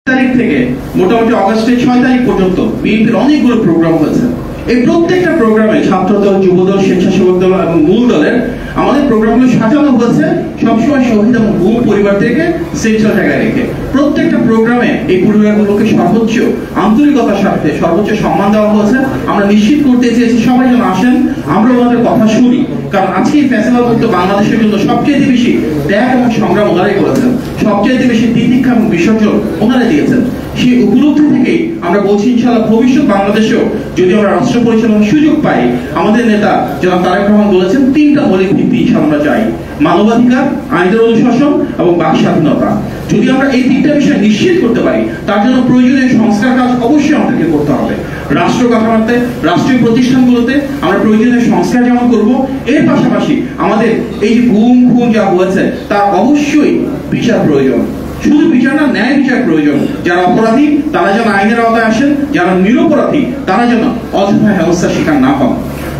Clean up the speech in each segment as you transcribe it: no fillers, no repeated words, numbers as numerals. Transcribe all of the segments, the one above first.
তারিখ থেকে মোটামুটি অগস্টের 6 তারিখ পর্যন্ত বিএনপির অনেকগুলো প্রোগ্রাম হয়েছে। এই প্রত্যেকটা প্রোগ্রামে ছাত্রদল, যুবদল, স্বেচ্ছাসেবক দল এবং মূল দলের আমাদের প্রোগ্রামগুলো সাজানো হয়েছে সবসময় শহীদ এবং গুম পরিবারদেরকে সেন্ট্রাল জায়গায় রেখে। প্রত্যেকটা প্রোগ্রামে এই পরিবারগুলোকে সর্বোচ্চ আন্তরিকতার সাথে সর্বোচ্চ সম্মান দেওয়া হয়েছে। আমরা নিশ্চিত করতে চেয়েছি সবাই যেন আসেন, আমরা ওনাদের কথা শুনি, কারণ আজকে এই ফ্যাসিবাদ মুক্ত বাংলাদেশের জন্য সবচেয়ে বেশি ত্যাগ এবং সংগ্রাম ওনারাই করেছেন, সবচেয়ে বেশি তিতিক্ষা এবং বিসর্জন ওনারা দিয়েছেন। সেই উপলব্ধি থেকেই আমরা বলছি ইনশাআল্লাহ ভবিষ্যৎ বাংলাদেশেও যদি আমরা রাষ্ট্র পরিচালনার সুযোগ পাই, আমাদের নেতা জনাব তারেক রহমান বলেছেন 3টা মৌলিক ভিত্তি আমরা চাই: মানবাধিকার, আইনের অনুশাসন এবং বাক স্বাধীনতা। যদি আমরা এই 3টা বিষয় নিশ্চিত করতে পারি, তার জন্য প্রয়োজনীয় সংস্কার কাজ অবশ্যই আমাদেরকে করতে হবে। রাষ্ট্র কাঠামোতে, রাষ্ট্রীয় প্রতিষ্ঠানগুলোতে আমরা প্রয়োজনীয় সংস্কার যেমন করব, এর পাশাপাশি আমাদের এই যে গুম খুন যা হয়েছে তার অবশ্যই বিচার প্রয়োজন। শুধু বিচার না, ন্যায় বিচার প্রয়োজন। যারা অপরাধী তারা যেন আইনের আওতায় আসেন, যারা নিরপরাধী তারা যেন অযথা হেনস্থার শিকার না হন।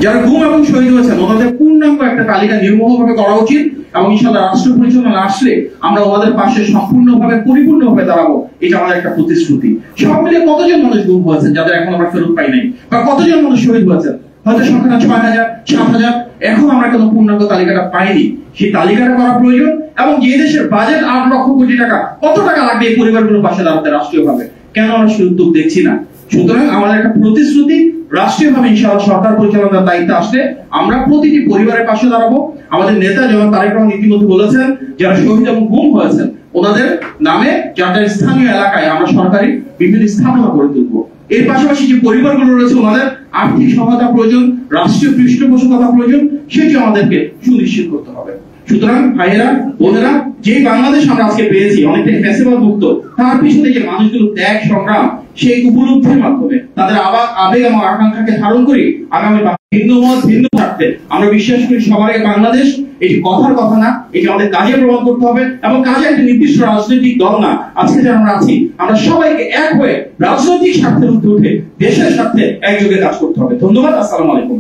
যারা গুম এবং শহীদ হয়েছেন ওনাদের পূর্ণাঙ্গ একটা তালিকা নির্মোহভাবে করা উচিত এবং ইনশাআল্লাহ রাষ্ট্র পরিচালনা আসলে আমরা ওনাদের পাশে সম্পূর্ণভাবে পরিপূর্ণভাবে দাঁড়াবো। এটা আমাদের একটা প্রতিশ্রুতি। সব মিলে কতজন মানুষ গুম হয়েছেন যাদের এখন আমরা ফেরত পাই নাই, বা কতজন মানুষ শহীদ হয়েছেন, হয়তো সংখ্যাটা 6000, 7000, এখন আমরা কোনো পূর্ণাঙ্গ তালিকাটা পাইনি। সেই তালিকাটা করা প্রয়োজন এবং যে দেশের বাজেট 8 লক্ষ কোটি টাকা, কত টাকা লাগবে এই পরিবারগুলোর পাশে দাঁড়াতে রাষ্ট্রীয়ভাবে, কেন আমরা সেই উদ্যোগ দেখছি না? সুতরাং আমাদের একটা প্রতিশ্রুতি, রাষ্ট্রীয়ভাবে ইনশাআল্লাহ সরকার পরিচালনার দায়িত্ব আসলে আমরা প্রতিটি পরিবারের পাশে দাঁড়াবো। আমাদের নেতা জনাব তারেক রহমান ইতিমধ্যে বলেছেন যারা শহীদ এবং গুম হয়েছেন ওনাদের নামে যাদের স্থানীয় এলাকায় আমরা সরকারি বিভিন্ন স্থাপনা করে তুলবো। এর পাশাপাশি যে পরিবারগুলো রয়েছে ওনাদের আর্থিক সহায়তা প্রয়োজন, রাষ্ট্রীয় পৃষ্ঠপোষকতা প্রয়োজন, সেটি আমাদেরকে সুনিশ্চিত করতে হবে। সুতরাং ভাইয়েরা, বোনেরা, যে বাংলাদেশ আমরা আজকে পেয়েছি অনেকটা ফ্যাসিবাদ মুক্ত, তার পিছনে যে মানুষগুলো ত্যাগ সংগ্রাম, সেই উপলব্ধির মাধ্যমে তাদের আবেগ এবং আকাঙ্ক্ষাকে ধারণ করি আগামী ভিন্ন মত ভিন্ন থাকতে আমরা বিশ্বাস করি সবার বাংলাদেশ এটি কথার কথা না, এটি আমাদের কাজে প্রমাণ করতে হবে এবং কাজে একটা নির্দিষ্ট রাজনৈতিক দল না। আজকে যারা আমরা আছি আমরা সবাইকে এক হয়ে রাজনৈতিক স্বার্থের ঊর্ধ্বে উঠে দেশের স্বার্থে একযোগে কাজ করতে হবে। ধন্যবাদ। আসসালামু আলাইকুম।